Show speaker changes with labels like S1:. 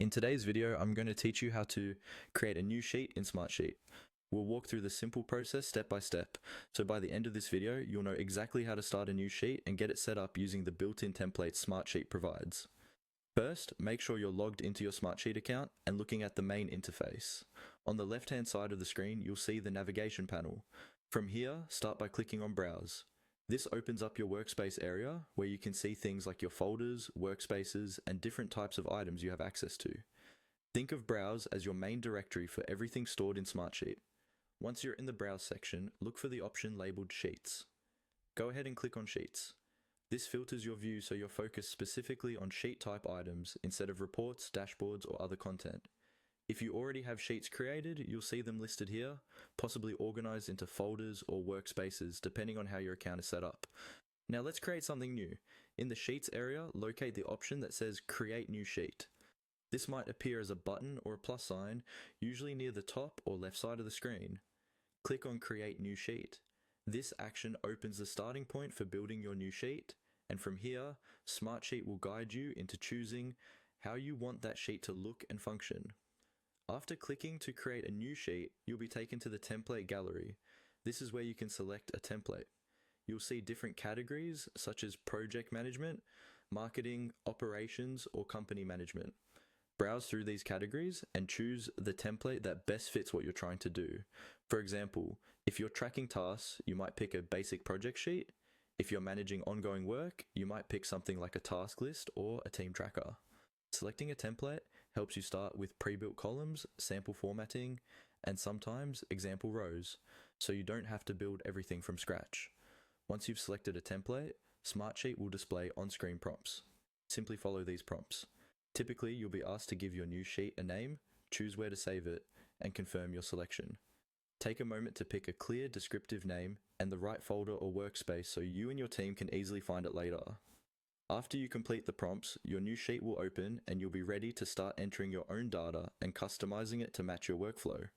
S1: In today's video, I'm going to teach you how to create a new sheet in Smartsheet. We'll walk through the simple process step by step, so by the end of this video, you'll know exactly how to start a new sheet and get it set up using the built-in template Smartsheet provides. First, make sure you're logged into your Smartsheet account and looking at the main interface. On the left-hand side of the screen, you'll see the navigation panel. From here, start by clicking on Browse. This opens up your workspace area where you can see things like your folders, workspaces, and different types of items you have access to. Think of Browse as your main directory for everything stored in Smartsheet. Once you're in the Browse section, look for the option labeled Sheets. Go ahead and click on Sheets. This filters your view so you're focused specifically on sheet type items instead of reports, dashboards, or other content. If you already have sheets created, you'll see them listed here, possibly organized into folders or workspaces depending on how your account is set up. Now let's create something new. In the Sheets area, locate the option that says Create New Sheet. This might appear as a button or a plus sign, usually near the top or left side of the screen. Click on Create New Sheet. This action opens the starting point for building your new sheet, and from here, Smartsheet will guide you into choosing how you want that sheet to look and function. After clicking to create a new sheet, you'll be taken to the template gallery. This is where you can select a template. You'll see different categories such as project management, marketing, operations, or company management. Browse through these categories and choose the template that best fits what you're trying to do. For example, if you're tracking tasks, you might pick a basic project sheet. If you're managing ongoing work, you might pick something like a task list or a team tracker. Selecting a template helps you start with pre-built columns, sample formatting, and sometimes example rows, so you don't have to build everything from scratch. Once you've selected a template, Smartsheet will display on-screen prompts. Simply follow these prompts. Typically, you'll be asked to give your new sheet a name, choose where to save it, and confirm your selection. Take a moment to pick a clear, descriptive name and the right folder or workspace so you and your team can easily find it later. After you complete the prompts, your new sheet will open and you'll be ready to start entering your own data and customizing it to match your workflow.